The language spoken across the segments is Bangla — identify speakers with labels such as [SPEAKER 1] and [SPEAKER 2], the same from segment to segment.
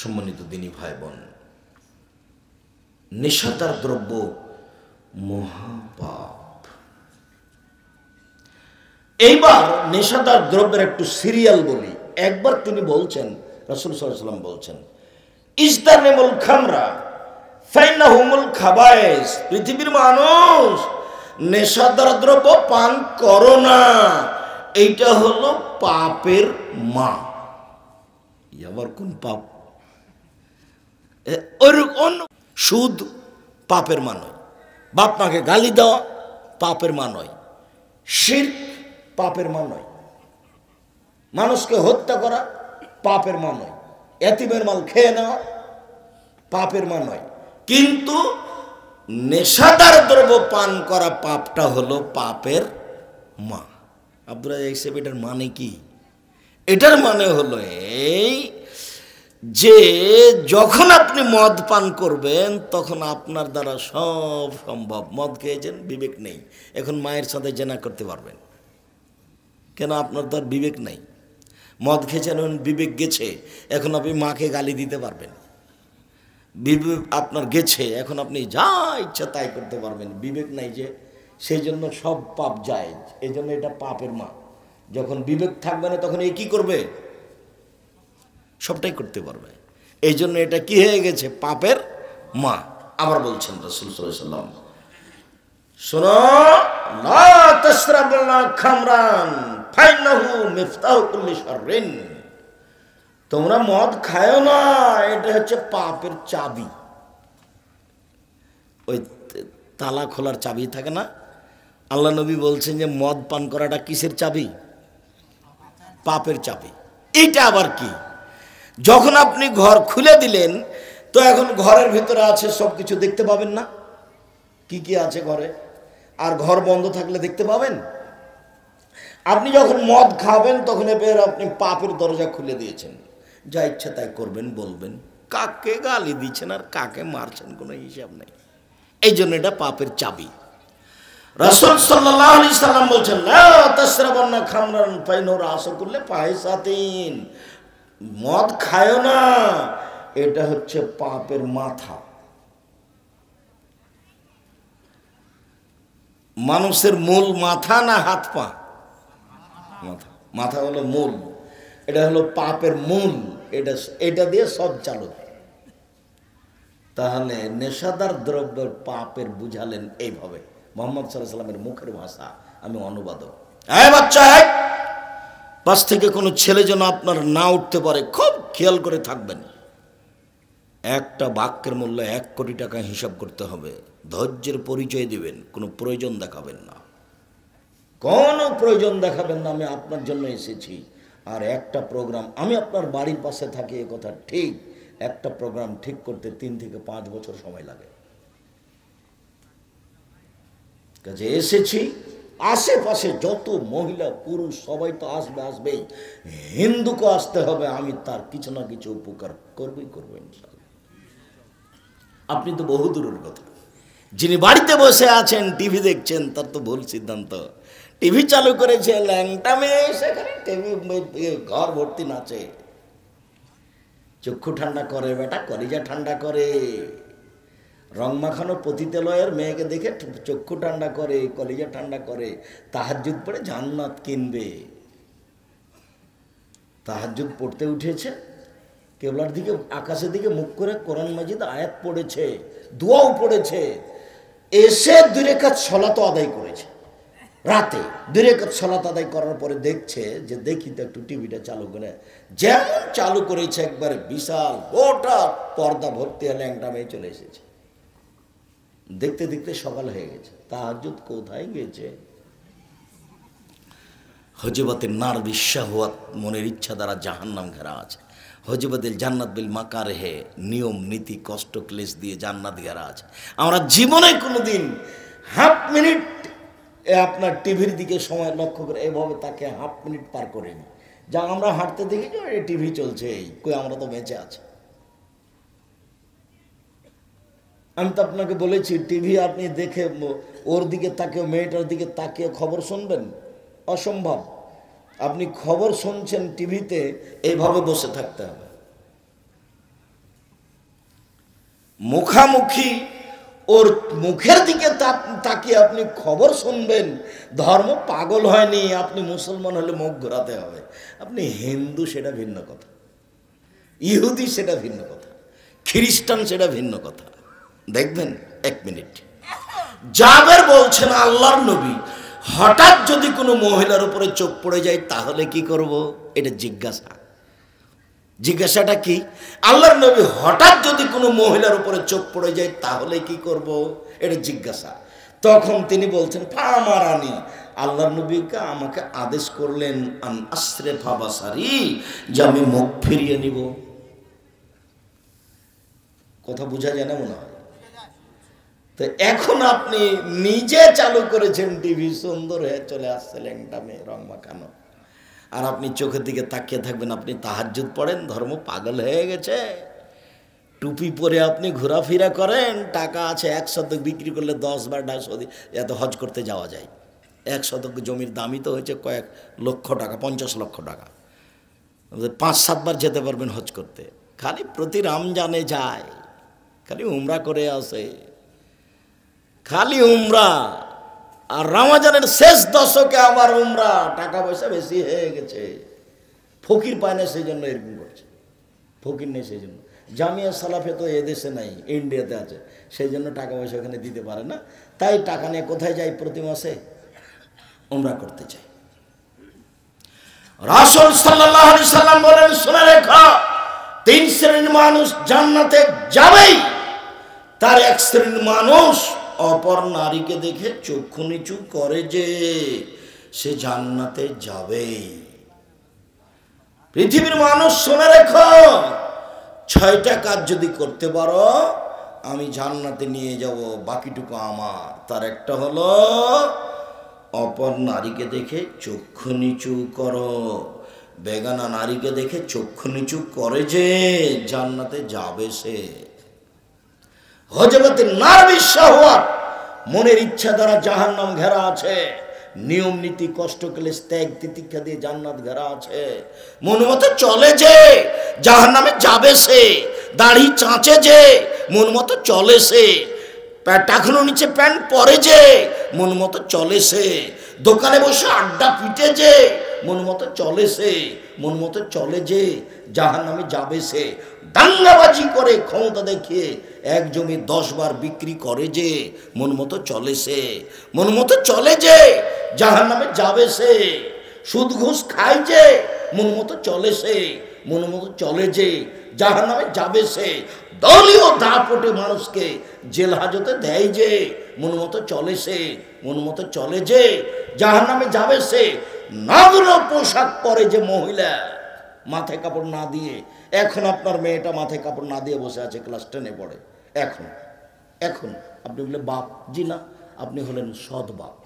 [SPEAKER 1] সম্মানিত দিনী ভাই বোন, নেশাদার দ্রব্য মহাপাপ। এইবার নেশাদার দ্রব্যের একটু সিরিয়াল বলি। একবার তিনি বলছেন, রাসূল সাল্লাল্লাহু আলাইহি ওয়াসাল্লাম বলছেন, ইজতানিবুল খামরা ফাইন্নাহুমুল খাবায়েস। পৃথিবীর মানুষ, নেশাদার দ্রব্য পান করো না, এইটা হলো পাপের মা। আবার কোন পাপ? সুদ পাপের মা নয়, বাপ মাকে গালি দেওয়া পাপের মা নয়, শিরক পাপের মা নয়, মানুষকে হত্যা করা পাপের মা নয়, এতিমের মাল খেয়ে নেওয়া পাপের মা নয়, কিন্তু নেশাদার দ্রব্য পান করা পাপটা হলো পাপের মা। আব্দুল রাজ্জাক সাহেব, এটার মানে কি? এটার মানে হলো এই যে যখন আপনি মদ পান করবেন তখন আপনার দ্বারা সব সম্ভব। মদ খেয়েছেন, বিবেক নেই, এখন মায়ের সাথে জেনা করতে পারবেন কেন? আপনার তো আর বিবেক নেই। মদ খেয়েছেন, বিবেক গেছে, এখন আপনি মাকে গালি দিতে পারবেন। বিবেক আপনার গেছে, এখন আপনি যা ইচ্ছা তাই করতে পারবেন, বিবেক নাই যে, সেই জন্য সব পাপ যায়। এই জন্য এটা পাপের মা। যখন বিবেক থাকবে না তখন এই কি করবে? সবটাই করতে পারবে। এই জন্য এটা কি হয়ে গেছে? পাপের মা। আবার বলছেন রাসূল সাল্লাল্লাহু আলাইহি ওয়াসাল্লাম, শোনো, লা তাশরাবুনা খামরান ফাইন্নাহু মিফতাহু কুল্লি শাররিন। তোমরা মদ খায়ো না, এটা হচ্ছে পাপের চাবি। ওই তালা খোলার চাবি থাকে না? আল্লাহ নবী বলছেন যে মদ পান করাটা কিসের চাবি? পাপের চাবি। এটা আবার কি? যখন আপনি ঘর খুলে দিলেন তো এখন ঘরের ভিতরে আছে সব কিছু দেখতে পাবেন না, কি কি আছে ঘরে। আর ঘর বন্ধ থাকলে দেখতে পাবেন? আপনি যখন মদ খাবেন তখন এবার আপনি পাপের দরজা খুলে দিয়েছেন, যা ইচ্ছা তাই করবেন, বলবেন, কাকে গালি দিচ্ছেন আর কাকে মারছেন কোনো হিসাব নেই। এই জন্য এটা পাপের চাবি। রাসূল সাল্লাল্লাহু আলাইহি সাল্লাম বলছেন, লা তাশরাবুনা খামরান ফাইন্নাহু রাসু কুল্লি ফাহিশাতিন। মদ খায় না, এটা হচ্ছে পাপের মাথা। মানুষের মূল মাথা না হাত পা? মাথা। মাথা হলো মূল, এটা হলো পাপের মূল। এটা দিয়ে সব চালু। তাহলে নেশাদার দ্রব্যের পাপের বুঝালেন এইভাবে। মুহাম্মদ সাল্লাল্লাহু আলাইহি ওয়াসাল্লামের মুখের ভাষা, আমি অনুবাদক। এই বাচ্চা, পাশ থেকে কোনো ছেলে যেন আপনার না উঠতে পারে, খুব খেয়াল করে থাকবেন। একটা বাক্যের মূল্য 1 কোটি টাকা হিসাব করতে হবে। ধৈর্যের পরিচয় দিবেন, কোনো প্রয়োজন দেখাবেন না, কোনো প্রয়োজন দেখাবেন না। আমি আপনার জন্য এসেছি। আর একটা প্রোগ্রাম, আমি আপনার বাড়ির পাশে থাকি, এ কথা ঠিক, একটা প্রোগ্রাম ঠিক করতে 3 থেকে 5 বছর সময় লাগে। কাজে এসেছি, আশেপাশে যত মহিলা পুরুষ সবাই তো আসবেই, হিন্দুকে আসতে হবে, আমি তার কিছু না কিছু উপকার করবই করবো ইনশাআল্লাহ। আপনি তো বহু দূরের কথা, যিনি বাড়িতে বসে আছেন টিভি দেখছেন, তার তো ভুল সিদ্ধান্ত। টিভি চালু করেছে, ল্যাংটা মেয়ে সেখানে টিভি, ঘর ভর্তি নাচে। চক্ষু ঠান্ডা করে বেটা, কলিজা ঠান্ডা করে। রং মাখানো পতিতালয়ের মেয়েকে দেখে চক্ষু ঠান্ডা করে, কলিজা ঠান্ডা করে। তাহাজ্জুদ পড়ে জান্নাত কিনবে। তাহাজ্জুদ পড়তে উঠেছে, কেবলার দিকে, আকাশের দিকে মুখ করে কোরআন মাজিদ আয়াত পড়েছে, দোয়াও পড়েছে, এসে 2 রাকাত সালাত আদায় করেছে। রাতে 2 রাকাত সালাত আদায় করার পরে দেখছে যে দেখি তো একটু টিভিটা চালু করে। যেমন চালু করেছে একবারে বিশাল গোটা পর্দা ভর্তি হলে ল্যাংটা মেয়ে চলে এসেছে। দেখতে দেখতে সকাল হয়ে গেছে। তাহাজ্জুদ কোথায় গেছে? হজবতের নার বিশ্বাহওয়াত, মনের ইচ্ছা দ্বারা জাহান্নাম ঘেরা আছে। হজবতের জান্নাত বিল মাকারেহে, নিয়ম নীতি কষ্ট ক্লেশ দিয়ে জান্নাত ঘেরা আছে। আমরা জীবনে কোনোদিন হাফ মিনিট আপনার টিভির দিকে সময় লক্ষ্য করে এভাবে তাকে হাফ মিনিট পার করিনি। যা আমরা হাঁটতে দেখি যে টিভি চলছে, এই কই আমরা তো বেঁচে আছি। আমি তো আপনাকে বলেছি, টিভি আপনি দেখে ওর দিকে তাকিয়ে, মেয়েটার দিকে তাকিয়ে খবর শুনবেন, অসম্ভব। আপনি খবর শুনছেন টিভিতে, এইভাবে বসে থাকতে হবে। মুখামুখি ওর মুখের দিকে তাকিয়ে আপনি খবর শুনবেন। ধর্ম পাগল হয়নি, আপনি মুসলমান হলে মুখ ঘোরাতে হবে। আপনি হিন্দু সেটা ভিন্ন কথা, ইহুদি সেটা ভিন্ন কথা, খ্রিস্টান সেটা ভিন্ন কথা। দেখবেন, এক মিনিট, জাবের বলছেন আল্লাহর নবী, হঠাৎ যদি কোনো মহিলার উপরে চোখ পড়ে যায় তাহলে কি করব? এটা জিজ্ঞাসাটা কি? আল্লাহর নবী, হঠাৎ যদি কোনো মহিলার উপরে চোখ পড়ে যায় তাহলে কি করব? এটা জিজ্ঞাসা। তখন তিনি বলছেন ফামারানি, আল্লাহর নবীকে আমাকে আদেশ করলেন আন আসরিফা বাসারি, যে আমি মুখ ফিরিয়ে নিব। কথা বোঝা যায় না মনে হয়? তো এখন আপনি নিজে চালু করেছেন টিভি, সুন্দর হয়ে চলে আসছে ল্যাংটা মেয়ে, রং মাখানো, আর আপনি চোখের দিকে তাকিয়ে থাকবেন। আপনি তাহাজ্জুদ পড়েন, ধর্ম পাগল হয়ে গেছে। টুপি পরে আপনি ঘোরাফেরা করেন, টাকা আছে, 1 শতক বিক্রি করলে 10 বার সৌদি এত হজ করতে যাওয়া যায়। 1 শতক জমির দামই তো হয়েছে কয়েক লক্ষ টাকা, 50 লক্ষ টাকা। 5-7 বার যেতে পারবেন হজ করতে। খালি প্রতি রমজানে যায়, খালি উমরা করে আসে, খালি উমরা। আর রমজানের শেষ দশকে আবার উমরা, টাকা পয়সা বেশি হয়ে গেছে। ফকির পায় না সেই জন্য এরকম করছে, ফকির নেই সেই জন্য। জামিয়া সালাফে তো এদেশে নাই, ইন্ডিয়াতে আছে, সেই জন্য টাকা পয়সা ওখানে দিতে পারে না। তাই টাকা নিয়ে কোথায় যায়? প্রতি মাসে উমরা করতে চাই। রাসূল সাল্লাল্লাহু আলাইহি সাল্লাম বলেন, শুনে রেখো, 3 শ্রেণীর মানুষ জান্নাতে যাবেই। তার 1 শ্রেণীর মানুষ অপর নারীকে দেখে চক্ষু নিচু করে যে সে জান্নাতে যাবেই। পৃথিবীর মানুষ শুনে রেখো, 6টা কাজ যদি করতে পারো আমি জান্নাতে নিয়ে যাব, বাকিটুকু আমার। তার একটা হলো অপর নারীকে দেখে চক্ষু নিচু করো। বেগানা নারীকে দেখে চক্ষু নিচু করে যে জান্নাতে যাবে সে। হযরত নারী শাহওয়াত, মনের ইচ্ছা দ্বারা জাহান্নাম ঘেরা আছে। নিয়ম নীতি কষ্ট ক্লেশ ত্যাগ তিতিক্ষা দিয়ে জান্নাত ঘেরা আছে। মন মতো চলে যে জাহান্নামে যাবে সে। দাড়ি চাঁচে যে মন মতো চলে সে। টাকনো নিচে প্যান্ট পরে যে মন মতো চলে সে। দোকানে বসে আড্ডা পিটে যে মন মতো চলে সে। মন মতো চলে যে জাহান্নামে যাবে সে। দাঙ্গাবাজি করে ক্ষমতা দেখিয়ে 1 জমি 10 বার বিক্রি করে যে মন মতো চলে সে। মন মতো চলে যে জাহান্নামে যাবে সে। সুদ ঘুষ খায় যে মন মতো চলে সে। মন মতো চলে যে জাহান্নামে যাবে সে। দলীয় দাপটে মানুষকে জেল হাজতে দেয় যে মন মতো চলে সে। মন মতো চলে যে জাহান্নামে যাবে সে। নগ্ন পোশাক পরে যে মহিলা, মাথায় কাপড় না দিয়ে, এখন আপনার মেয়েটা মাথায় কাপড় না দিয়ে বসে আছে, ক্লাস 10-এ পড়ে। এখন আপনি বললেন বাপ, জি না, আপনি হলেন সৎ বাপ,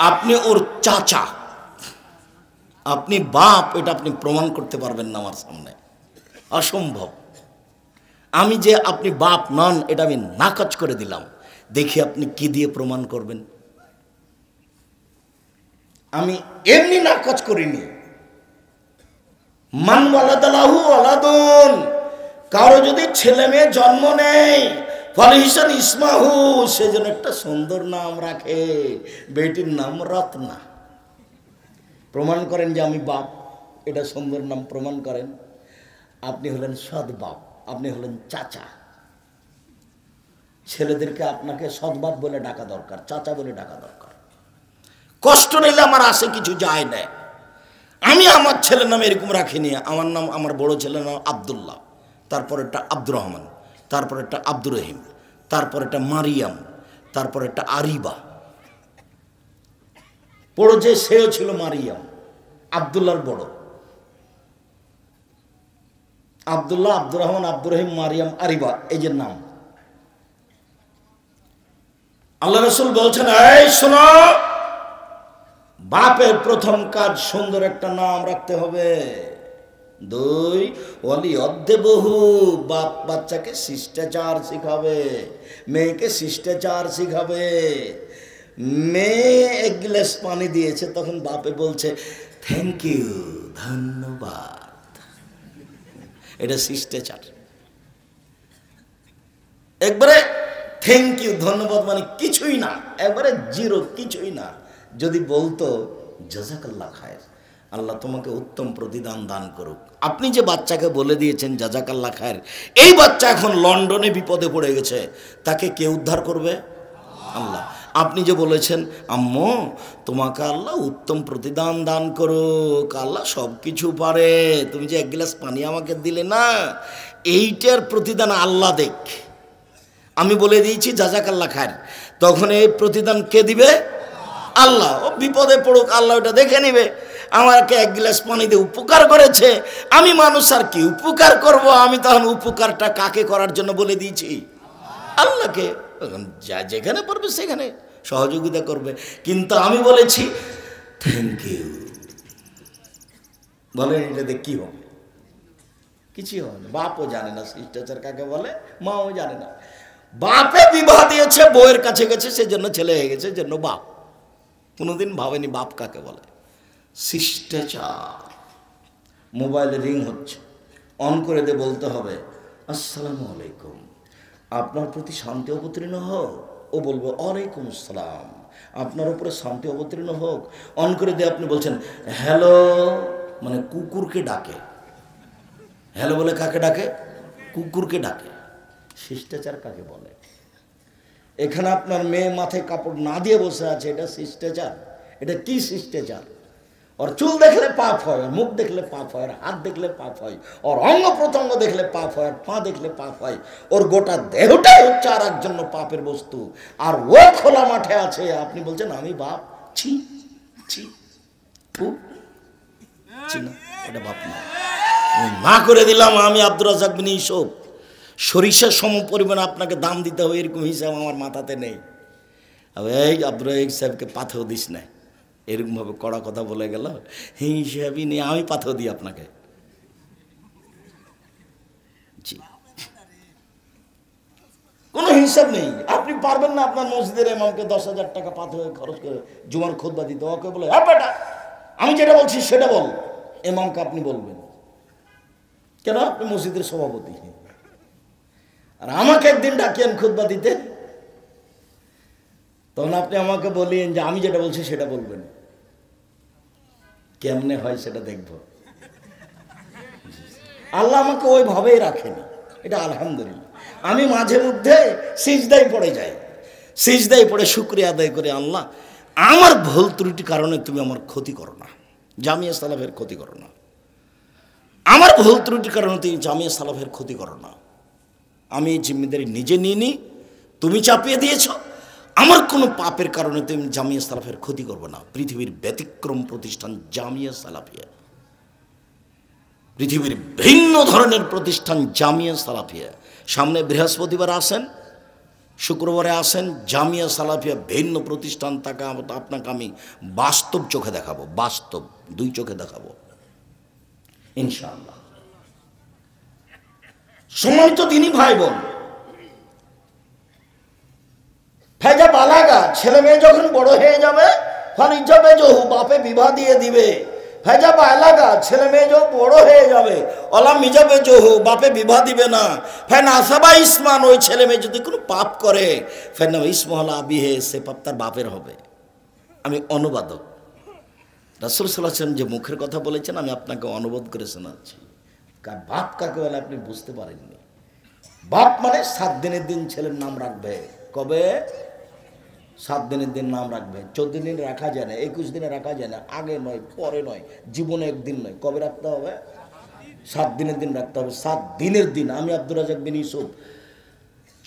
[SPEAKER 1] আপনি ওর চাচা, আপনি বাপ। এটা আপনি প্রমাণ করতে পারবেন না আমার সামনে, অসম্ভব। আমি যে আপনি বাপ নন এটা আমি নাকচ করে দিলাম। দেখি আপনি কি দিয়ে প্রমাণ করবেন। আমি এমনি নাকচ করিনি। মান ওয়ালাদালাহু ওয়ালাদুন, কারো যদি ছেলে মেয়ে জন্ম নেয় ফলহিসান ইসমাহু, সেজন্য একটা সুন্দর নাম রাখে। বেটির নাম রত্না। প্রমাণ করেন যে আমি বাপ, এটা সুন্দর নাম প্রমাণ করেন। আপনি হলেন সৎ বাপ, আপনি হলেন চাচা। ছেলেদেরকে আপনাকে সৎ বাপ বলে ডাকা দরকার, চাচা বলে ডাকা দরকার। কষ্ট নিলে আমার আসে কিছু যায় না। আমি আমার ছেলের নাম এরকম রাখিনি। আমার নাম, আমার বড় ছেলের নাম আব্দুল্লাহ, তারপরেরটা আব্দুর রহমান, তারপরেরটা আব্দুর রহিম, তারপরেরটা মারিয়াম, তারপরেরটা আরিবা। বড় যে সেও ছিল মারিয়াম, আব্দুল্লাহর বড়। আব্দুল্লাহ, আব্দুর রহমান, আব্দুর রহিম, মারিয়াম, আরিবা, এই যে নাম। আল্লাহ রাসূল বলছেন, এই শোনো, বাপের প্রথম কাজ সুন্দর একটা নাম রাখতে হবে। 2, ওয়ালি অর্ধে বহু, বাপ বাচ্চাকে শিষ্টাচার শিখাবে, মেয়েকে শিষ্টাচার শিখাবে। মেয়ে 1 গ্লাস পানি দিয়েছে, তখন বাপে বলছে থ্যাংক ইউ, ধন্যবাদ। এটা শিষ্টাচার। একবারে থ্যাংক ইউ, ধন্যবাদ মানে কিছুই না, একবারে জিরো, কিছুই না। যদি বলতো জাযাকাল্লাহ খায়ের, আল্লাহ তোমাকে উত্তম প্রতিদান দান করুক। আপনি যে বাচ্চাকে বলে দিয়েছেন জাযাকাল্লাহ খায়ের, এই বাচ্চা এখন লন্ডনে বিপদে পড়ে গেছে, তাকে কে উদ্ধার করবে? আল্লাহ। আপনি যে বলেছেন আম্মু তোমাকে আল্লাহ উত্তম প্রতিদান দান করুক, আল্লাহ সব কিছু পারে, তুমি যে এক গ্লাস পানি আমাকে দিলে না, এইটার প্রতিদান আল্লাহ দেখ। আমি বলে দিয়েছি জাযাকাল্লাহ খায়ের, তখন এই প্রতিদান কে দিবে? আল্লাহ। ও বিপদে পড়ুক, আল্লাহ ওটা দেখে নিবে। আমাকে এক গ্লাস পানি দিয়ে উপকার করেছে, আমি মানুষ আর কি উপকার করব? আমি তখন উপকারটা কাকে করার জন্য বলে দিয়েছি? আল্লাহকে। যা যেখানে পারবে সেখানে সহযোগিতা করবে, কিন্তু আমি বলেছি থ্যাংক ইউ। বলেন এটাতে কি হবে? কিছু হবে না। বাপও জানে না শিষ্টাচার কাকে বলে, মাও জানে না। বাপে বিবাহ দিয়েছে, বউয়ের কাছে গেছে, সেজন্য ছেলে হয়ে গেছে, জন্য বাপ। কোনোদিন ভাবেনি বাপ কাকে বলে। শিষ্টাচার। মোবাইলে রিং হচ্ছে, অন করে দিয়ে বলতে হবে আসসালামু আলাইকুম, আপনার প্রতি শান্তি অবতীর্ণ হোক। ও বলবো ওয়ালাইকুম আসসালাম, আপনার উপরে শান্তি অবতীর্ণ হোক। অন করে দিয়ে আপনি বলছেন হ্যালো, মানে কুকুরকে ডাকে। হ্যালো বলে কাকে ডাকে? কুকুরকে ডাকে। শিষ্টাচার কাকে বলে? এখানে আপনার মেয়ে মাথায় কাপড় না দিয়ে বসে আছে, এটা শিষ্টাচার? এটা কি শিষ্টাচার? ওর চুল দেখলে পাপ হয়, ওর মুখ দেখলে পাপ হয়, ওর হাত দেখলে পাপ হয়, ওর অঙ্গ প্রত্যঙ্গ দেখলে পাপ হয়, পা দেখলে পাপ হয়, ওর গোটা দেহটাই হচ্ছে আর এক জন্য পাপের বস্তু। আর ও খোলা মাঠে আছে, আপনি বলছেন আমি বাপ? ছি ছি, এটা বাপ না। না করে দিলাম আমি আব্দুর রাজ্জাক বিন ইউসুফ, সরিষার সম পরিমাণ আপনাকে দাম দিতে হবে এরকম হিসাব আমার মাথাতে নেই। এই আব্দুর রাজ্জাক সাহেবকে পাথেও দিস না, এরকমভাবে কড়া কথা বলে গেল, হিসাবই নেই, আমি পাথেও দিই আপনাকে। জি, কোনো হিসাব নেই। আপনি পারবেন না আপনার মসজিদের ইমামকে 10,000 টাকা পাথেও খরচ করে জুমার খুতবা দিতে, ওকে বলে হ্যাঁ বেটা আমি যেটা বলছি সেটা বল, ইমামকে আপনি বলবেন কেন? আপনি মসজিদের সভাপতি। আর আমাকে একদিন ডাকিয়েন খুতবা দিতে, তখন আপনি আমাকে বলেন যে আমি যেটা বলছি সেটা বলবেন। কেমনে হয় সেটা দেখব। আল্লাহ আমাকে ওইভাবেই রাখেনি, এটা আলহামদুলিল্লাহ। আমি মাঝে মধ্যে সিজদায় পড়ে যাই, সিজদায় পড়ে শুকরিয়া আদায় করে, আল্লাহ আমার ভুল ত্রুটি কারণে তুমি আমার ক্ষতি করো না, জামিয়া সালাফের ক্ষতি করো না, আমার ভুল ত্রুটির কারণে তুমি জামিয়া সালাফের ক্ষতি করো না। আমি এই জিম্মেদারি নিজে নিয়ে নিই, তুমি চাপিয়ে দিয়েছ। আমার কোনো পাপের কারণে তুমি জামিয়া সালাফের ক্ষতি করবে না। পৃথিবীর ব্যতিক্রম প্রতিষ্ঠান জামিয়া সালাফিয়া, পৃথিবীর ভিন্ন ধরনের প্রতিষ্ঠান জামিয়া সালাফিয়া। সামনে বৃহস্পতিবার আসেন, শুক্রবারে আসেন, জামিয়া সালাফিয়া ভিন্ন প্রতিষ্ঠান। তাকে আপনাকে আমি বাস্তব চোখে দেখাবো, বাস্তব 2 চোখে দেখাবো ইনশাআল্লাহ। সম্মানিত দিনী ভাই বোন, ফেজা বালাগা, ছেলে মেয়ে যখন বড় হয়ে যাবে, ফানিজাবে জহু, বাপে বিবাহ দিয়ে দিবে। ফেজা বালাগা, ছেলে মেয়ে যখন বড় হয়ে যাবে, অলা মিজাবে জহু, বাপে বিবাহ দিবে না। ফেন আসাবা ইসমান, ওই ছেলে মেয়ে যদি কোনো পাপ করে, ফেন ইসমহলা আবিহে, সে পাপ তার বাপের হবে। আমি অনুবাদক, রাসূল সাল্লাল্লাহু আলাইহি ওয়াসাল্লাম যে মুখের কথা বলেছেন আমি আপনাকে অনুবাদ করে শোনাচ্ছি। বাপ কাকে বলে আপনি বুঝতে পারেননি। বাপ মানে 7 দিনের দিন ছেলের নাম রাখবে। কবে? 7 দিনের দিন নাম রাখবে। 14 দিন রাখা যায় না, 21 দিনে রাখা যায় না, আগে নয় পরে নয়, জীবনে একদিন নয়। কবে রাখতে হবে? 7 দিনের দিন রাখতে হবে। 7 দিনের দিন। আমি আব্দুর রাজ্জাক বিন ইউসুফ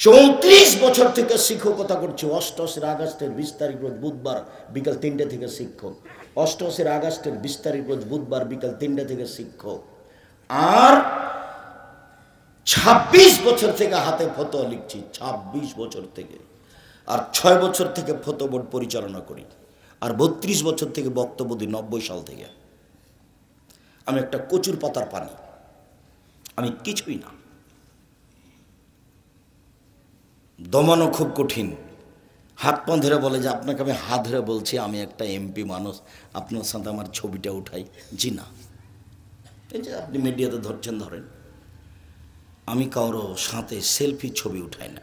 [SPEAKER 1] 34 বছর থেকে শিক্ষকতা করছি। 88 আগস্টের 20 তারিখ রোজ বুধবার বিকাল 3টে থেকে শিক্ষক। 88 আগস্টের 20 তারিখ রোজ বুধবার বিকাল 3টে থেকে শিক্ষক। আর 26 বছর থেকে হাতে ফতোয়া লিখছি, 26 বছর থেকে। আর 6 বছর থেকে ফতোয়া বোর্ড পরিচালনা করি। আর 32 বছর থেকে বক্তব্য দিই, 90 সাল থেকে। আমি একটা কচুর পাতার পানি, আমি কিছুই না। দমানো খুব কঠিন। হাত পা ধরে বলে যে আপনাকে আমি হাত ধরে বলছি আমি একটা এমপি মানুষ, আপনার সাথে আমার ছবিটা উঠাই। জি না, এই যে আপনি মিডিয়াতে ধরছেন ধরেন, আমি কারো সাথে সেলফি ছবি উঠাই না।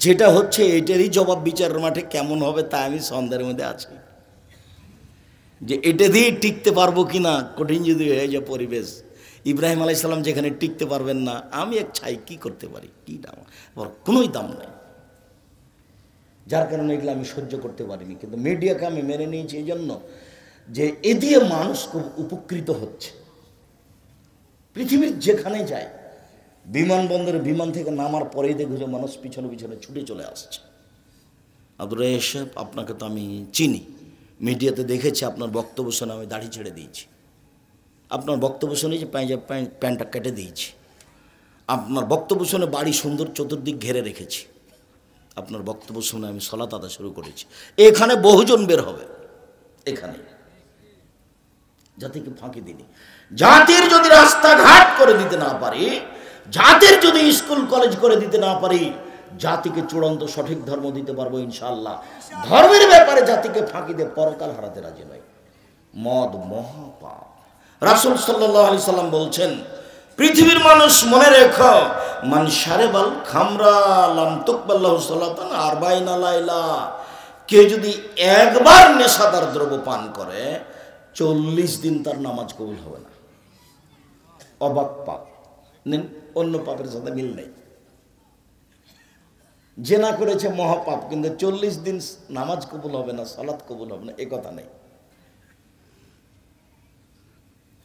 [SPEAKER 1] যেটা হচ্ছে এটারই জবাব বিচারের মাঠে কেমন হবে তা আমি সন্দেহের মধ্যে আছি, যে এটা দিয়ে টিকতে পারবো কি না। কঠিন যদি হয়ে যায় পরিবেশ, ইব্রাহিম আলাইহিস সালাম যেখানে টিকতে পারবেন না, আমি এক ছাই কি করতে পারি, কি দাম, কোনোই দাম নাই। যার কারণে এগুলো আমি সহ্য করতে পারিনি, কিন্তু মিডিয়াকে আমি মেনে নিয়েছি এই জন্য যে এ দিয়ে মানুষ খুব উপকৃত হচ্ছে। পৃথিবীর যেখানে যায়, বিমানবন্দরে বিমান থেকে নামার পরেই দেখো যে মানুষ পিছনে পিছনে ছুটে চলে আসছে। আব্দুর রাজ্জাক সাহেব, আপনাকে তো আমি চিনি, মিডিয়াতে দেখেছি, আপনার বক্তব্য শুনে আমি দাড়ি ছেড়ে দিয়েছি, আপনার বক্তব্য শুনে যে প্যান্টটা কেটে দিয়েছি, আপনার বক্তব্য শুনে বাড়ি সুন্দর চতুর্দিক ঘেরে রেখেছি, আপনার বক্তব্য শুনে আমি সালাত আদা শুরু করেছি। এখানে বহুজন বের হবে, এখানে জাতিকে ফাঁকি দিনি। জাতির যদি রাস্তাঘাট করে দিতে না পারি, জাতির যদি স্কুল কলেজ করে দিতে না পারি, জাতিকে চূড়ান্ত সঠিক ধর্ম দিতে পারবো ইনশাআল্লাহ। ধর্মের ব্যাপারে জাতিকে ফাঁকি দিয়ে পরকাল হারাতে রাজি নয়। মদ মহাপাপ। রাসূল সাল্লাল্লাহু আলাইহি সাল্লাম বলছেন, পৃথিবীর মানুষ মনে রেখো, মান শারিবাল খামরা লাম তুকবাল্লাহু সালাতান 40 লাইলা। কেউ যদি একবার নেশাদার দ্রব্য পান করে 40 দিন তার নামাজ কবুল হবে না। অবাক পাপ, অন্য পাপের সাথে মিল নেই। জেনা করেছে মহাপাপ, কিন্তু 40 দিন নামাজ কবুল হবে না, সালাত কবুল হবে না, এ কথা নেই।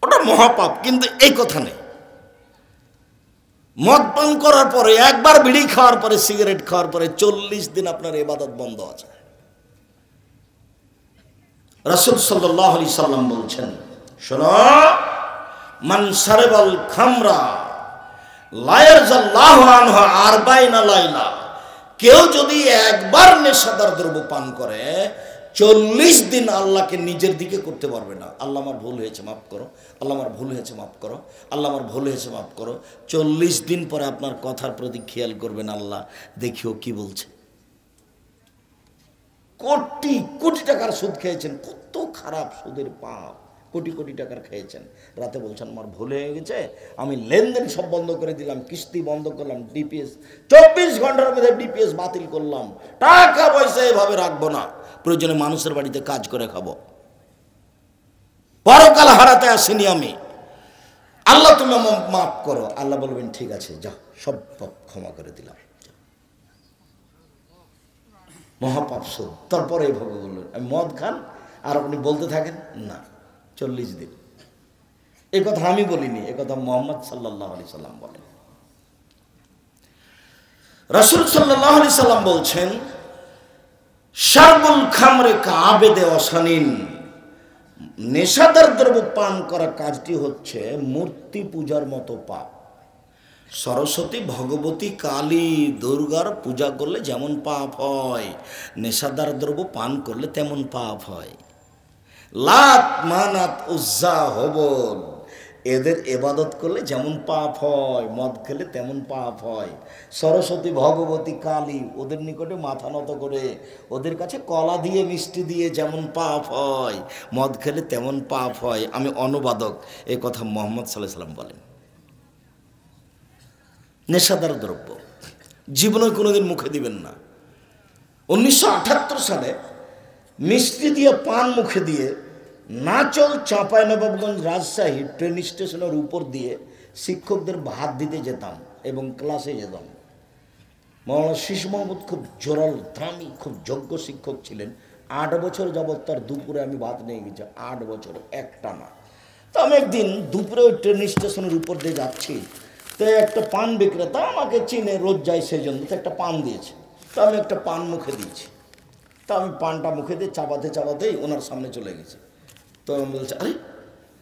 [SPEAKER 1] ওটা মহাপাপ, কিন্তু এই কথা নেই। মদ পান করার পরে, একবার বিড়ি খাওয়ার পরে, সিগারেট খাওয়ার পরে 40 দিন আপনার ইবাদত বন্ধ আছে। রাসূল সাল্লাল্লাহু আলাইহি সাল্লাম বলছেন, শোনো, মান শারিবাল খামরা লা ইয়ারজাল্লাহু আনহু 40 লাইলা। কেউ যদি একবার নেশাদার দ্রব্য পান করে 40 দিন আল্লাহকে নিজের দিকে করতে পারবে না। আল্লাহ আমার ভুল হয়েছে মাফ করো, আল্লাহ আমার ভুল হয়েছে মাফ করো, আল্লাহ আমার ভুল হয়েছে মাফ করো। 40 দিন পরে আপনার কথার প্রতি খেয়াল করবেন, আল্লাহ দেখিও কি বলছে। কোটি কোটি টাকার সুদ খেয়েছেন, কত খারাপ সুদের পাপ, কোটি কোটি টাকার খেয়েছেন। রাতে বলছেন আমার ভুল হয়ে গেছে, আমি লেনদেন সব বন্ধ করে দিলাম, কিস্তি বন্ধ করলাম, ডিপিএস 24 ঘন্টার মধ্যে ডিপিএস বাতিল করলাম, টাকা পয়সা এভাবে রাখবো না, প্রয়োজনে মানুষের বাড়িতে কাজ করে খাবো, পরকাল হারাতে আসিনি আমি, আল্লাহ তুমি মাফ করো। আল্লাহ বলবেন ঠিক আছে, যা, সব পাপ ক্ষমা করে দিলাম। মহাপাপ সুদ। তারপরে এইভাবে বললেন আমি মদ খান, আর আপনি বলতে থাকেন না 40 দিন। এই কথা আমি বলিনি, এ কথা মুহাম্মদ সাল্লাল্লাহু আলাইহি সাল্লাম বলেন। রাসূল সাল্লাল্লাহু আলাইহি সাল্লাম বলছেন, শারবুল খামরে কাবেদে অসানিন। নেশাদার দ্রব্য পান করা কাজটি হচ্ছে মূর্তি পূজার মতো পাপ। সরস্বতী, ভগবতী, কালী, দুর্গার পূজা করলে যেমন পাপ হয়, নেশাদার দ্রব্য পান করলে তেমন পাপ হয়। লাত, মানাত, উজ্জা, হবল, এদের ইবাদত করলে যেমন পাপ হয়, মদ খেলে তেমন পাপ হয়। সরস্বতী, ভগবতী, কালী, ওদের নিকটে মাথা নত করে ওদের কাছে কলা দিয়ে মিষ্টি দিয়ে যেমন পাপ হয়, মদ খেলে তেমন পাপ হয়। আমি অনুবাদক, এ কথা মুহাম্মদ সাল্লাল্লাহু আলাইহি সাল্লাম বলেন। নেশাদার দ্রব্য জীবনে কোনোদিন মুখে দিবেন না। 1978 সালে মিষ্টি দিয়ে পান মুখে দিয়ে নাচল চাঁপাইনবাবগঞ্জ রাজশাহী ট্রেন স্টেশনের উপর দিয়ে শিক্ষকদের ভাত দিতে যেতাম এবং ক্লাসে যেতাম। মাওলানা শীষ মাহমুদ খুব জোরাল, দামি, খুব যোগ্য শিক্ষক ছিলেন। 8 বছর যাবৎ তার দুপুরে আমি ভাত নিয়ে গেছি, 8 বছর একটানা। তো আমি একদিন দুপুরে ওই ট্রেন স্টেশনের উপর দিয়ে যাচ্ছি, তো একটা পান বিক্রেতা আমাকে চিনে, রোজ যায় সেই জন্য, তো একটা পান দিয়েছে। তো আমি একটা পান মুখে দিয়েছি, তো আমি পানটা মুখে দিয়ে চাপাতে চাপাতেই ওনার সামনে চলে গেছি। তো আমি বলছি, আরে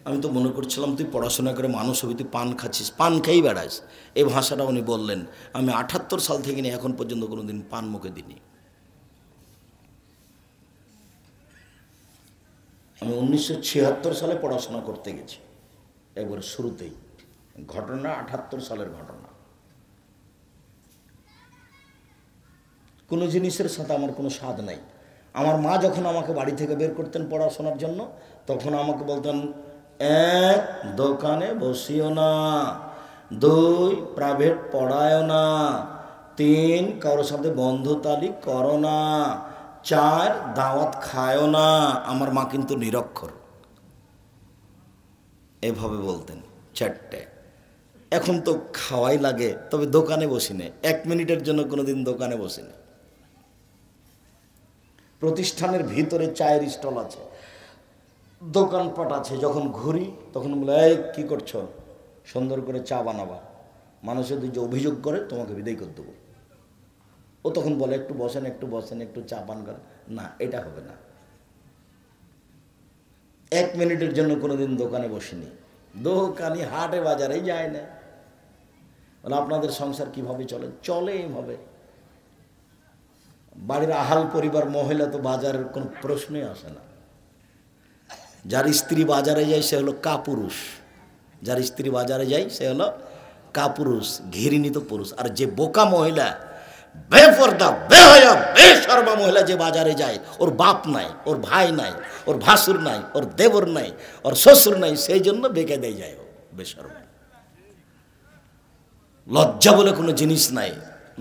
[SPEAKER 1] আমি তো মনে করছিলাম তুই পড়াশোনা করে মানুষ হবি, তুই পান খাচ্ছিস, পান খেয়েই বেড়াস। এই ভাষাটা উনি বললেন। আমি 78 সাল থেকে নিয়ে এখন পর্যন্ত কোনো দিন পান মুখে দিইনি। আমি 1976 সালে পড়াশোনা করতে গেছি, একবার শুরুতেই। ঘটনা 78 সালের ঘটনা। কোনো জিনিসের সাথে আমার কোনো স্বাদ নাই। আমার মা যখন আমাকে বাড়ি থেকে বের করতেন পড়াশোনার জন্য, তখন আমাকে বলতেন, দোকানে বসিও না, 2 প্রাইভেট পড়ায় না, 3 কারোর সাথে বন্ধুতালি করো না, 4 দাওয়াত খায়ও না। আমার মা কিন্তু নিরক্ষর, এভাবে বলতেন 4টে। এখন তো খাওয়াই লাগে, তবে দোকানে বসি না, 1 মিনিটের জন্য কোনোদিন দোকানে বসি না। প্রতিষ্ঠানের ভিতরে চায়ের স্টল আছে, দোকানপাট আছে, যখন ঘুরি তখন বলে, এই কী করছো, সুন্দর করে চা বানাবা, মানুষের যে অভিযোগ করে তোমাকে বিদায় করে দেবো। ও তখন বলে, একটু বসেন একটু বসেন, একটু চা পান করেন। না, এটা হবে না। 1 মিনিটের জন্য কোনোদিন দোকানে বসিনি, দোকানি হাটে বাজারেই যায় না। বলে, আপনাদের সংসার কিভাবে চলে? চলে এইভাবে। বাড়ির আহাল পরিবার মহিলা তো বাজারের কোনো প্রশ্নই আসে না। যার স্ত্রী বাজারে যায় সে হলো কাপুরুষ, যার স্ত্রী বাজারে যায় সে হলো কাপুরুষ, ঘৃণিত পুরুষ। আর যে বোকা মহিলা, বেপর্দা, বেহায়া, বেশরমা মহিলা যে বাজারে যায়, ওর বাপ নাই, ওর ভাই নাই, ওর ভাসুর নাই, ওর দেবর নাই, ওর শ্বশুর নাই, সেই জন্য বেঁকে দিয়ে যায় ও বেশরমা। লজ্জা বলে কোনো জিনিস নাই।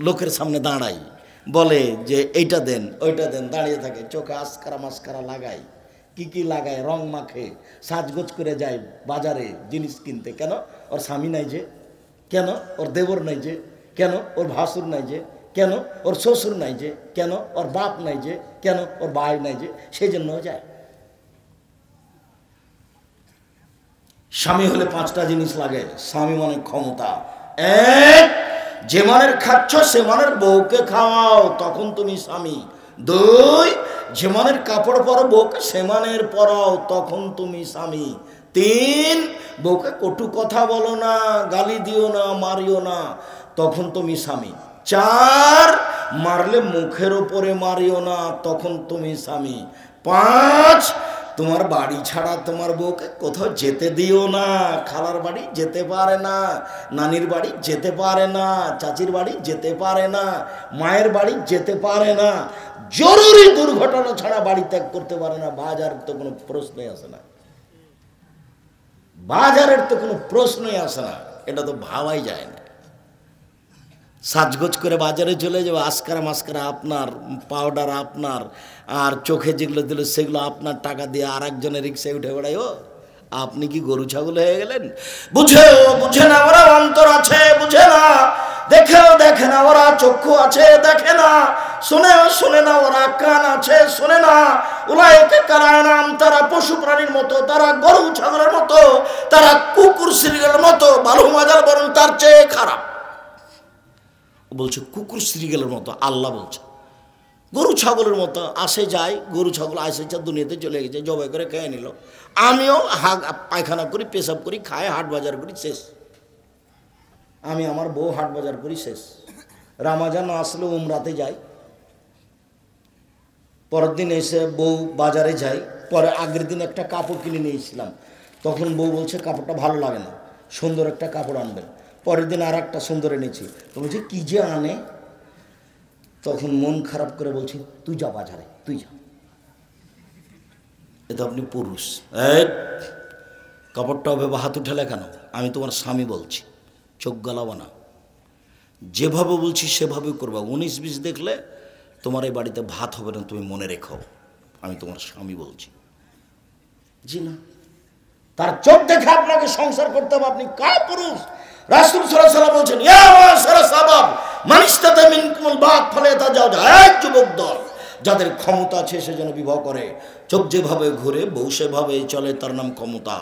[SPEAKER 1] লোকের সামনে দাঁড়াই, বলে যে এইটা দেন ওইটা দেন, দাঁড়িয়ে থাকে, চোখে আস্কারা মাস্কারা লাগাই, কি কি লাগায়, রং মাখে, সাজগোজ করে যায় বাজারে জিনিস কিনতে। কেন? ওর স্বামী নাই যে, কেন? ওর দেবর নাই যে, কেন? ওর ভাসুর নাই যে, কেন? ওর শ্বশুর নাই যে, কেন? ওর বাপ নাই যে, কেন? ওর ভাই নাই যে, সেই জন্য যায়। স্বামী হলে 5টা জিনিস লাগে। স্বামী মানে ক্ষমতা। 1, যে মানের খাচ্ছ সে মানের বউকে খাওয়াও, তখন তুমি স্বামী। 2, যে মানের কাপড় পরো বউকে সে মানের পরাও, তখন তুমি স্বামী। 3, বউকে কটু কথা বলো না, গালি দিও না, মারিও না, তখন তুমি স্বামী। 4, মারলে মুখের ওপরে মারিও না, তখন তুমি স্বামী। 5, তোমার বাড়ি ছাড়া তোমার বউকে কোথাও যেতে দিও না। খালার বাড়ি যেতে পারে না, নানির বাড়ি যেতে পারে না, চাচির বাড়ি যেতে পারে না, মায়ের বাড়ি যেতে পারে না, জরুরি দুর্ঘটনা ছাড়া বাড়ি ত্যাগ করতে পারে না। বাজারের তো কোনো প্রশ্নই আসে না, বাজারের তো কোনো প্রশ্নই আসে না, এটা তো ভাবাই যায় না। সাজগোজ করে বাজারে চলে যাবে, আস্কারা মাস্কারা আপনার, পাউডার আপনার, আর চোখে যেগুলো দিল সেগুলো আপনার, টাকা দিয়ে আর একজনের রিক্সায় উঠে বেড়াই। ও আপনি কি গরু ছাগল হয়ে গেলেন? বুঝে না ওরা অন্তর আছে, বুঝে না, দেখে না ওরা চক্ষু আছে, দেখে না, শোনে না ওরা কান আছে, শোনে না। উলাইকা কালানাম, তারা পশু প্রাণীর মতো, তারা গরু ছাগলের মতো, তারা কুকুর শ্রীগেলের মতো, বালু মাজার বরং তার চেয়ে খারাপ। বলছে কুকুর শ্রীগেলের মতো, আল্লাহ বলছে গরু ছাগলের মতো আসে যায়, গরু ছাগল আসে দুনিয়াতে চলে গেছে, জবাই করে খেয়ে নিল, আমিও পায়খানা করি, পেশাব করি, খাই, হাট বাজার করি, শেষ। আমি আমার বউ হাট বাজার করি, শেষ। রামাজান আসলে উমরাতে যাই, পরের দিন এসে বউ বাজারে যাই, পরে আগের দিন একটা কাপড় কিনে নিয়েছিলাম, তখন বউ বলছে কাপড়টা ভালো লাগে না, সুন্দর একটা কাপড় আনবেন। পরের দিন আর একটা সুন্দর এনেছি, তো বলছি কী যে আনে, তখন মন খারাপ করে বলছি তুই যা বাজারে, তুই যা। এ তো আপনি পুরুষ, কাপড়টা ভেবে হাত উঠেলে কেন? আমি তোমার স্বামী বলছি, চোখ গালাবো না, যেভাবে বলছি সেভাবে করবা। 19-20 দেখলে তোমার এই বাড়িতে ভাত হবে না, তুমি মনে রেখো, আমি তোমার স্বামী বলছি। জি না, তার চোখ দেখে আপনাকে সংসার করতে হবে, আপনি কাপুরুষ। রাসূল সাল্লাল্লাহু আলাইহি ওয়াসাল্লাম বলেছেন, ইয়া মাশারা শাবাব মান ইসতাতা মিনকুমুল বাত ফালায়াতাজাওয়াজ। এক যুবক দল, যাদের ক্ষমতা আছে সে যেন বিবাহ করে। চোখ যেভাবে ঘুরে বউ সেভাবে চলে, তার নাম ক্ষমতা।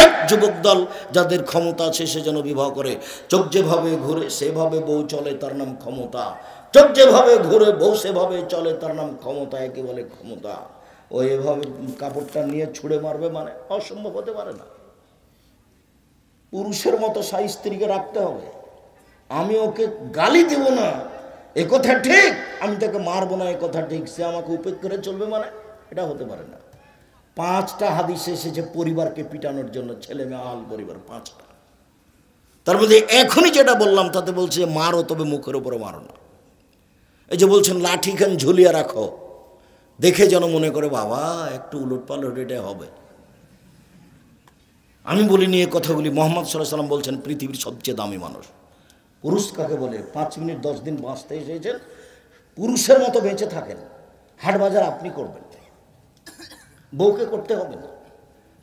[SPEAKER 1] এক যুবক দল, যাদের ক্ষমতা আছে সে যেন বিবাহ করে। চোখ যেভাবে ঘুরে সেভাবে বউ চলে, তার নাম ক্ষমতা। চোখ যেভাবে ঘুরে বউ সেভাবে চলে, তার নাম ক্ষমতা। একে বলে ক্ষমতা। ও এভাবে কাপড়টা নিয়ে ছুঁড়ে মারবে মানে অসম্ভব হতে পারে না। পুরুষের মতো স্বামী স্ত্রীকে রাখতে হবে। আমি ওকে গালি দেব না এ কথা ঠিক, আমি তাকে মারবো না এ কথা ঠিক, সে আমাকে উপেক্ষা করে চলবে মানে এটা হতে পারে না। 5টা হাদিস এসেছে পরিবারকে পিটানোর জন্য, ছেলে মেয়ে আল পরিবার 5টা। তার মধ্যে এখনই যেটা বললাম তাতে বলছে মারো, তবে মুখের উপরে মারো না। এই যে বলছেন লাঠিখান ঝুলিয়ে রাখো, দেখে যেন মনে করে বাবা একটু উলট পালট এটা হবে। আমি বলিনি এ কথাগুলি, মোহাম্মদ সাল্লাল্লাহু আলাইহি ওয়াসাল্লাম বলছেন পৃথিবীর সবচেয়ে দামি মানুষ। পুরুষ কাকে বলে? 5 মিনিট 10 দিন বাঁচতে এসেছেন, পুরুষের মতো বেঁচে থাকেন। হাট বাজার আপনি করবেন, বউকে করতে হবে না।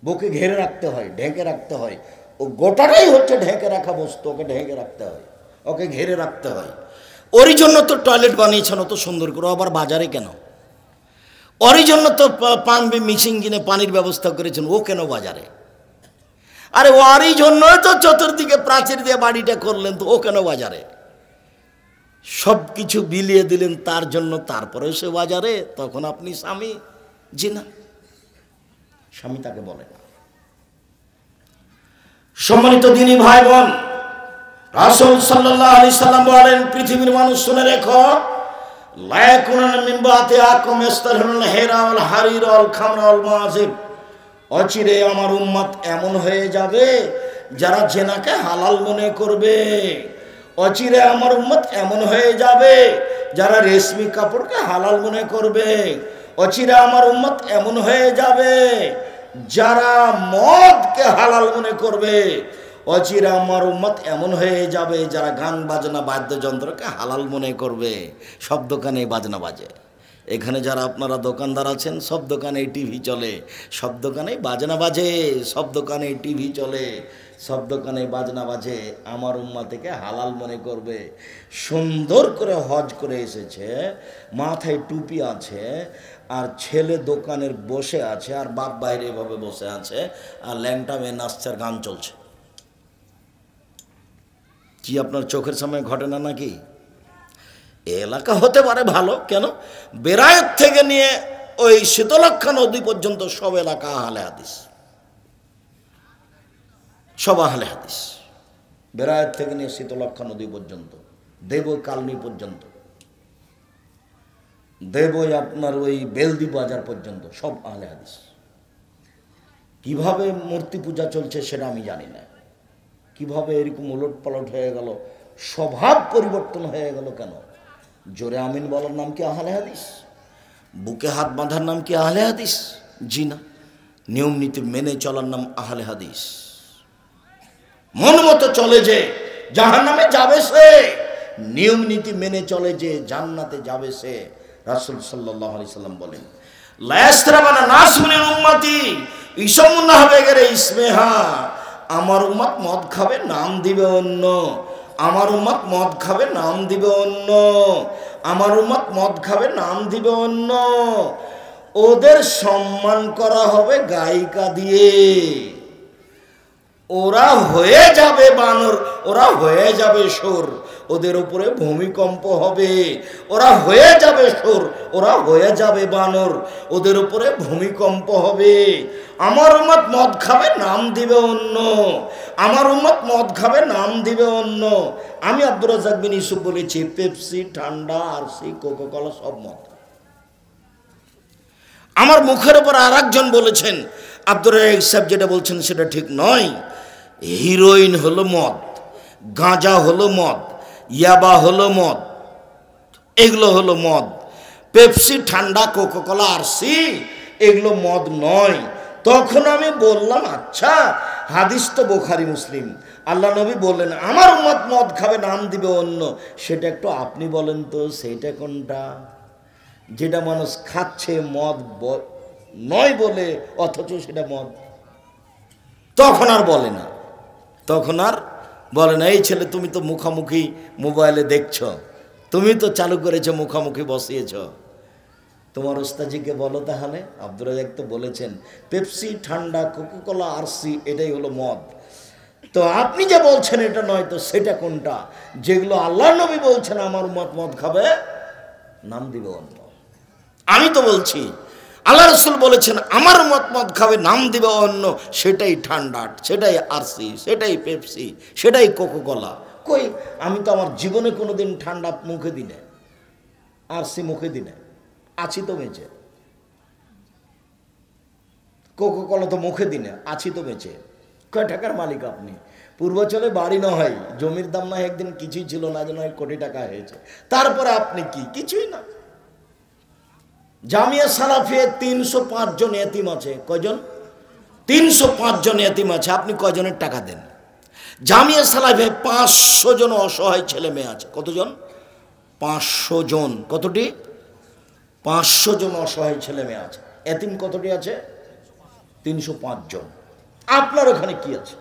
[SPEAKER 1] বউকে ঘেরে রাখতে হয়, ঢেকে রাখতে হয়। ও গোটাটাই হচ্ছে ঢেকে রাখা বস্তু, ওকে ঢেকে রাখতে হয়, ওকে ঘেরে রাখতে হয়। ওরই জন্য তো টয়লেট বানিয়েছেন অত সুন্দর করে, আবার বাজারে কেন? ওরই জন্য তো পাম্পে মিশিং কিনে পানির ব্যবস্থা করেছেন, ও কেন বাজারে? আরে ওরই জন্যই তো চতুর্দিকে প্রাচীর দিয়ে বাড়িটা করলেন, তো ও কেন বাজারে? সব কিছু বিলিয়ে দিলেন তার জন্য, তারপরে সে বাজারে, তখন আপনি স্বামী? জি না, স্বামী তাকে বলে না। সম্মানিত দিনী ভাই বোন, রাসূল সাল্লাল্লাহু আলাইহি সাল্লাম বলেন, পৃথিবীর মানুষ শুনে রেখো, লা ইয়াকুনানা মিন বাতি আকুম ইস্তারহুল হিরা ওয়াল হারির ওয়াল খামরা ওয়াল মাযিব। অচিরে আমার উম্মত এমন হয়ে যাবে যারা জেনাকে হালাল মনে করবে। অচিরে আমার উম্মত এমন হয়ে যাবে যারা রেশমি কাপড়কে হালাল মনে করবে। অচিরে আমার উম্মত এমন হয়ে যাবে যারা মদকে হালাল মনে করবে। অচিরে আমার উম্মত এমন হয়ে যাবে যারা গান বাজনা বাদ্যযন্ত্রকে হালাল মনে করবে। সব দোকানে বাজনা বাজে। এখানে যারা আপনারা দোকানদার আছেন, সব দোকানে টিভি চলে, সব দোকানে বাজনা বাজে, সব দোকানে টিভি চলে, সব দোকানে বাজনা বাজে। আমার উম্মতকে হালাল মনে করবে। সুন্দর করে হজ করে এসেছে, মাথায় টুপি আছে, আর ছেলে দোকানের বসে আছে, আর বাপ বাইরে এভাবে বসে আছে, আর ল্যাংটা মেয়ে নাচছে, আর গান চলছে। কি আপনার চোখের সামনে ঘটে না নাকি? এলাকা হতে পারে ভালো, কেন? বেরায়েত থেকে নিয়ে ওই শীতলক্ষা নদী পর্যন্ত সব এলাকা আহলে হাদিস, সব আহলে হাদিস। বেরায়েত থেকে নিয়ে শীতলক্ষা নদী পর্যন্ত, দেবই কালনি পর্যন্ত, দেবই আপনার ওই বেলদি বাজার পর্যন্ত সব আহলে হাদিস। কিভাবে মূর্তি পূজা চলছে সেটা আমি জানি না, কিভাবে এরকম উলট পালট হয়ে গেল, স্বভাব পরিবর্তন হয়ে গেল কেন? জোরে আমিন বলার নাম কি আহলে হাদিস? বুকে হাত বাঁধার নাম কি আহলে হাদিস? জি না। নিয়ম নীতি মেনে চলার নাম আহলে হাদিস। মন মতো চলে যে জাহান্নামে যাবে সে, নিয়ম নীতি মেনে চলে যে জান্নাতে যাবে সে। রাসূল সাল্লাল্লাহু আলাইহি সাল্লাম বলেন, লা ইয়াসরাবানা নাস মিন উম্মতি ইসমুন্না হবে গেরে ইসমেহা। আমার উম্মত মদ খাবে, নাম দিবে অন্য। আমার উম্মত মদ খাবে, নাম দিবে অন্য। আমার উম্মত মদ খাবে, নাম দিবে অন্য। ওদের সম্মান করা হবে গায়িকা দিয়ে। ওরা হয়ে যাবে বানর, ওরা হয়ে যাবে সুর, ওদের উপরে ভূমিকম্প হবে। ওরা হয়ে যাবে সুর, ওরা হয়ে যাবে বানর, ওদের উপরে ভূমিকম্প হবে। আমার উম্মত মদ খাবে, নাম দিবে অন্য। আমার উম্মত মদ খাবে, নাম দিবে অন্য। আমি আব্দুর রাজ্জাক বিন ইউসুফ বলেছি, পেপসি, ঠান্ডা, আরসি, কোকাকোলা সব মদ। আমার মুখের উপর আর একজন বলেছেন, আব্দুর রাজ্জাক সাহেব যেটা বলছেন সেটা ঠিক নয়। হিরোইন হলো মদ, গাঁজা হলো মদ, ইয়াবা হলো মদ, এগুলো হলো মদ। পেপসি, ঠান্ডা, কোকাকোলা, আরসি এগুলো মদ নয়। তখন আমি বললাম, আচ্ছা হাদিস তো বুখারী মুসলিম, আল্লাহ নবী বললেন আমার উম্মত মদ খাবে, নাম দিবে অন্য। সেটা একটু আপনি বলেন তো, সেইটা কোনটা? যেটা মানুষ খাচ্ছে মদ নয় বলে, অথচ সেটা মদ। তখন আর বলে না, তখন আর বলে না, এই ছেলে তুমি তো মুখামুখি মোবাইলে দেখছ, তুমি তো চালু করেছো, মুখামুখি বসিয়েছ, তোমার ওস্তাজিকে বলো তাহলে। আব্দুর রাজ্জাক তো বলেছেন পেপসি, ঠান্ডা, কোকাকোলা, আরসি এটাই হলো মদ। তো আপনি যে বলছেন এটা নয়, তো সেটা কোনটা? যেগুলো আল্লাহ নবী বলছেন আমার উম্মত মদ খাবে, নাম দিবে অন্য। আমি তো বলছি আল্লাহ রাসূল বলেছেন আমার উম্মত মদ খাবে, নাম দিবে অন্য। সেটাই ঠান্ডা, সেটাই আরসি, সেটাই পেপসি, সেটাই কোকাকোলা। কই, আমি তো আমার জীবনে কোনোদিন ঠান্ডা মুখে দিই না, আরসি মুখে দিই না, আছি তো বেঁচে। কোকাকোলা তো মুখে দিই না, আছি তো বেঁচে। কয় টাকার মালিক আপনি? পূর্বাচলে বাড়ি না হয়, জমির দাম না হয় একদিন কিছুই ছিল না, যেন কোটি টাকা হয়েছে। তারপরে আপনি কি? কিছুই না। জামিয়া সালাফিয়ে 305 জন এতিম আছে। কয়জন? 305 জন এতিম আছে, আপনি কয়জনের টাকা দেন? জামিয়া সালাফে 500 জন অসহায় ছেলে মেয়ে আছে। কতজন? 500 জন। কতটি? 500 জন অসহায় ছেলে মেয়ে আছে। এতিম কতটি আছে? 305 জন। আপনার ওখানে কি আছে?